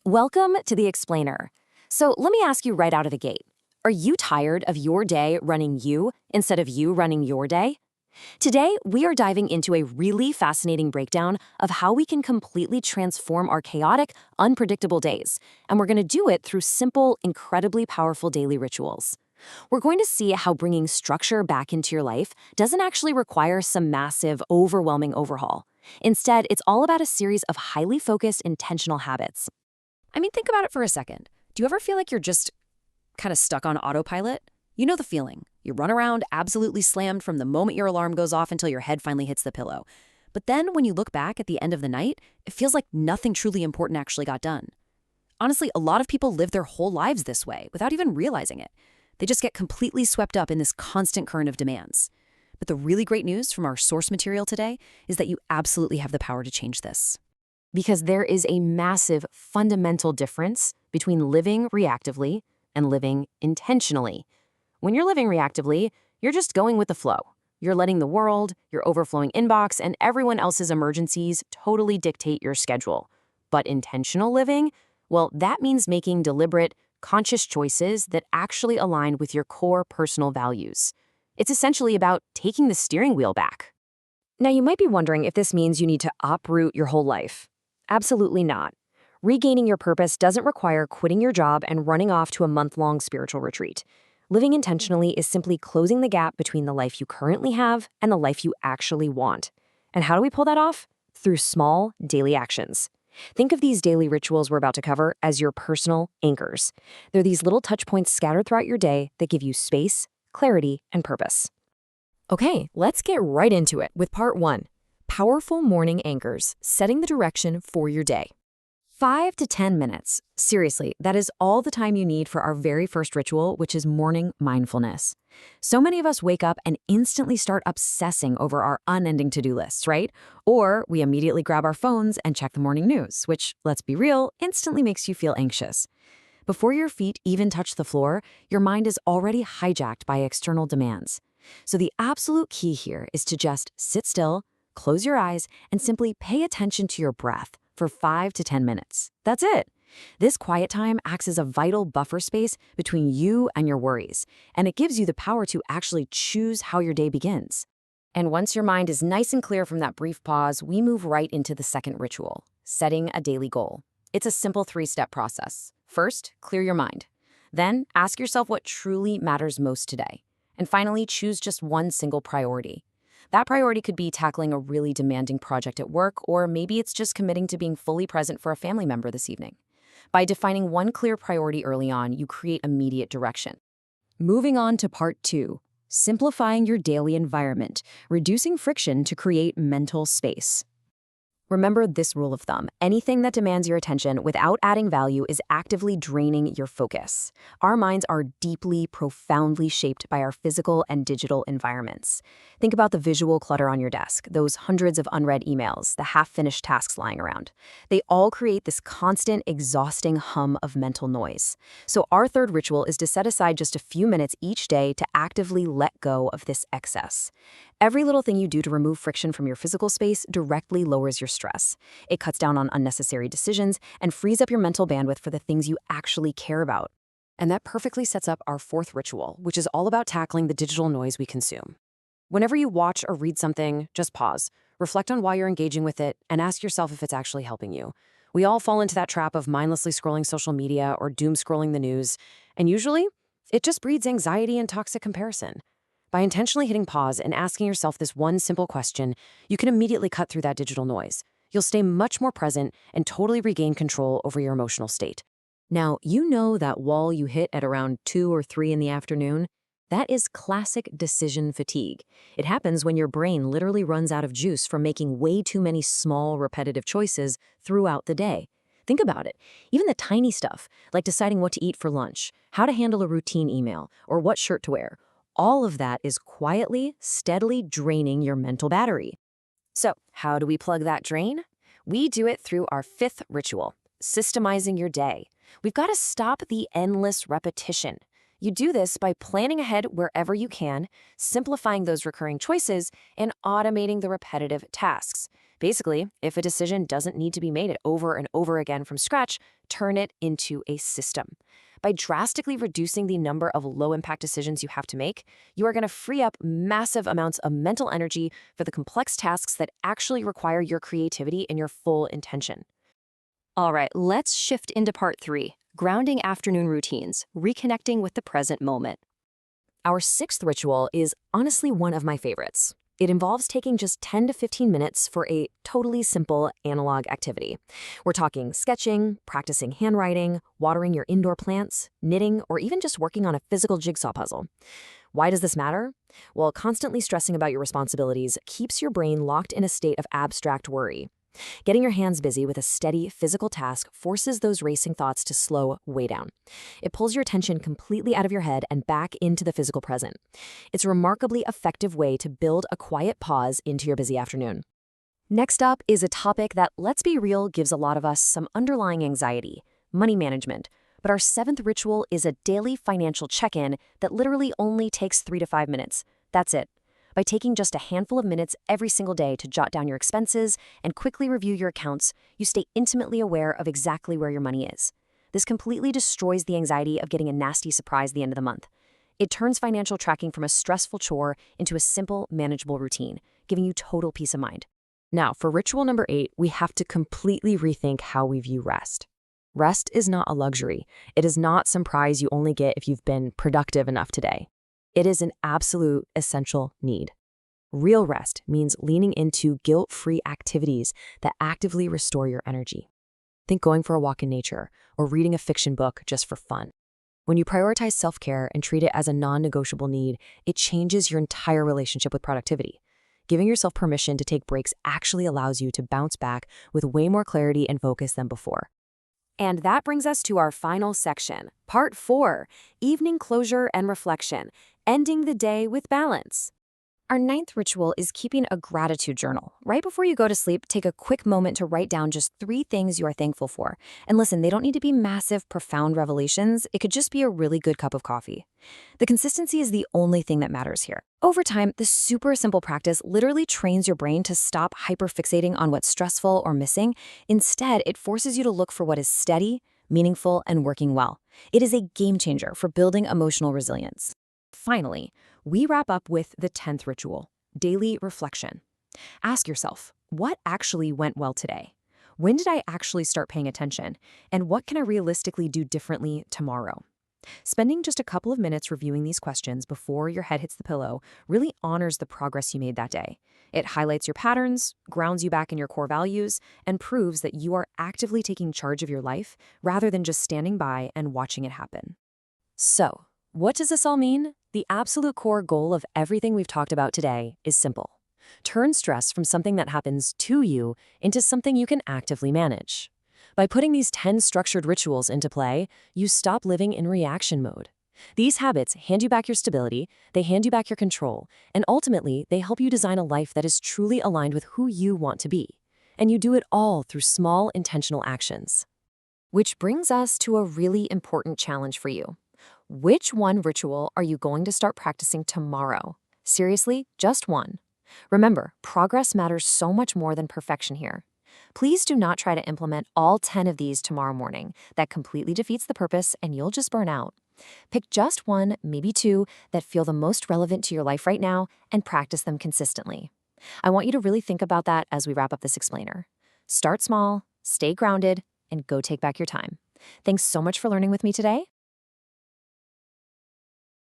Welcome to The Explainer. So let me ask you right out of the gate. Are you tired of your day running you instead of you running your day? Today, we are diving into a really fascinating breakdown of how we can completely transform our chaotic, unpredictable days. And we're going to do it through simple, incredibly powerful daily rituals. We're going to see how bringing structure back into your life doesn't actually require some massive, overwhelming overhaul. Instead, it's all about a series of highly focused, intentional habits. Think about it for a second. Do you ever feel like you're just kind of stuck on autopilot? You know the feeling. You run around absolutely slammed from the moment your alarm goes off until your head finally hits the pillow. But then when you look back at the end of the night, it feels like nothing truly important actually got done. Honestly, a lot of people live their whole lives this way without even realizing it. They just get completely swept up in this constant current of demands. But the really great news from our source material today is that you absolutely have the power to change this. Because there is a massive fundamental difference between living reactively and living intentionally. When you're living reactively, you're just going with the flow. You're letting the world, your overflowing inbox, and everyone else's emergencies totally dictate your schedule. But intentional living, well, that means making deliberate, conscious choices that actually align with your core personal values. It's essentially about taking the steering wheel back. Now, you might be wondering if this means you need to uproot your whole life. Absolutely not. Regaining your purpose doesn't require quitting your job and running off to a month-long spiritual retreat. Living intentionally is simply closing the gap between the life you currently have and the life you actually want. And how do we pull that off? Through small, daily actions. Think of these daily rituals we're about to cover as your personal anchors. They're these little touch points scattered throughout your day that give you space, clarity, and purpose. Okay, let's get right into it with part 1. Powerful morning anchors, setting the direction for your day. 5 to 10 minutes. Seriously, that is all the time you need for our very first ritual, which is morning mindfulness. So many of us wake up and instantly start obsessing over our unending to-do lists, right? Or we immediately grab our phones and check the morning news, which, let's be real, instantly makes you feel anxious. Before your feet even touch the floor, your mind is already hijacked by external demands. So the absolute key here is to just sit still, close your eyes, and simply pay attention to your breath for 5 to 10 minutes. That's it. This quiet time acts as a vital buffer space between you and your worries, and it gives you the power to actually choose how your day begins. And once your mind is nice and clear from that brief pause, we move right into the second ritual, setting a daily goal. It's a simple 3-step process. First, clear your mind. Then, ask yourself what truly matters most today. And finally, choose just one single priority. That priority could be tackling a really demanding project at work, or maybe it's just committing to being fully present for a family member this evening. By defining one clear priority early on, you create immediate direction. Moving on to part 2, simplifying your daily environment, reducing friction to create mental space. Remember this rule of thumb. Anything that demands your attention without adding value is actively draining your focus. Our minds are deeply, profoundly shaped by our physical and digital environments. Think about the visual clutter on your desk, those hundreds of unread emails, the half-finished tasks lying around. They all create this constant, exhausting hum of mental noise. So our third ritual is to set aside just a few minutes each day to actively let go of this excess. Every little thing you do to remove friction from your physical space directly lowers your stress. It cuts down on unnecessary decisions and frees up your mental bandwidth for the things you actually care about. And that perfectly sets up our fourth ritual, which is all about tackling the digital noise we consume. Whenever you watch or read something, just pause, reflect on why you're engaging with it, and ask yourself if it's actually helping you. We all fall into that trap of mindlessly scrolling social media or doom scrolling the news, and usually, it just breeds anxiety and toxic comparison. By intentionally hitting pause and asking yourself this one simple question, you can immediately cut through that digital noise. You'll stay much more present and totally regain control over your emotional state. Now, you know that wall you hit at around 2 or 3 in the afternoon? That is classic decision fatigue. It happens when your brain literally runs out of juice from making way too many small, repetitive choices throughout the day. Think about it. Even the tiny stuff, like deciding what to eat for lunch, how to handle a routine email, or what shirt to wear, all of that is quietly, steadily draining your mental battery. So, how do we plug that drain? We do it through our fifth ritual, systemizing your day. We've got to stop the endless repetition. You do this by planning ahead wherever you can, simplifying those recurring choices, and automating the repetitive tasks. Basically, if a decision doesn't need to be made over and over again from scratch, turn it into a system. By drastically reducing the number of low-impact decisions you have to make, you are going to free up massive amounts of mental energy for the complex tasks that actually require your creativity and your full intention. All right, let's shift into part 3, grounding afternoon routines, reconnecting with the present moment. Our sixth ritual is honestly one of my favorites. It involves taking just 10 to 15 minutes for a totally simple analog activity. We're talking sketching, practicing handwriting, watering your indoor plants, knitting, or even just working on a physical jigsaw puzzle. Why does this matter? Well, constantly stressing about your responsibilities keeps your brain locked in a state of abstract worry. Getting your hands busy with a steady physical task forces those racing thoughts to slow way down. It pulls your attention completely out of your head and back into the physical present. It's a remarkably effective way to build a quiet pause into your busy afternoon. Next up is a topic that, let's be real, gives a lot of us some underlying anxiety: money management. But our seventh ritual is a daily financial check-in that literally only takes 3 to 5 minutes. That's it. By taking just a handful of minutes every single day to jot down your expenses and quickly review your accounts, you stay intimately aware of exactly where your money is. This completely destroys the anxiety of getting a nasty surprise at the end of the month. It turns financial tracking from a stressful chore into a simple, manageable routine, giving you total peace of mind. Now, for ritual number 8, we have to completely rethink how we view rest. Rest is not a luxury. It is not some prize you only get if you've been productive enough today. It is an absolute essential need. Real rest means leaning into guilt-free activities that actively restore your energy. Think going for a walk in nature or reading a fiction book just for fun. When you prioritize self-care and treat it as a non-negotiable need, it changes your entire relationship with productivity. Giving yourself permission to take breaks actually allows you to bounce back with way more clarity and focus than before. And that brings us to our final section, part 4, evening closure and reflection, ending the day with balance. Our ninth ritual is keeping a gratitude journal. Right before you go to sleep, take a quick moment to write down just 3 things you are thankful for. And listen, they don't need to be massive, profound revelations. It could just be a really good cup of coffee. The consistency is the only thing that matters here. Over time, this super simple practice literally trains your brain to stop hyperfixating on what's stressful or missing. Instead, it forces you to look for what is steady, meaningful, and working well. It is a game changer for building emotional resilience. Finally, we wrap up with the 10th ritual, daily reflection. Ask yourself, what actually went well today? When did I actually start paying attention? And what can I realistically do differently tomorrow? Spending just a couple of minutes reviewing these questions before your head hits the pillow really honors the progress you made that day. It highlights your patterns, grounds you back in your core values, and proves that you are actively taking charge of your life rather than just standing by and watching it happen. So, what does this all mean? The absolute core goal of everything we've talked about today is simple. Turn stress from something that happens to you into something you can actively manage. By putting these 10 structured rituals into play, you stop living in reaction mode. These habits hand you back your stability, they hand you back your control, and ultimately, they help you design a life that is truly aligned with who you want to be. And you do it all through small, intentional actions. Which brings us to a really important challenge for you. Which one ritual are you going to start practicing tomorrow? Seriously, just one. Remember, progress matters so much more than perfection here. Please do not try to implement all 10 of these tomorrow morning. That completely defeats the purpose and you'll just burn out. Pick just 1, maybe 2, that feel the most relevant to your life right now and practice them consistently. I want you to really think about that as we wrap up this explainer. Start small, stay grounded, and go take back your time. Thanks so much for learning with me today.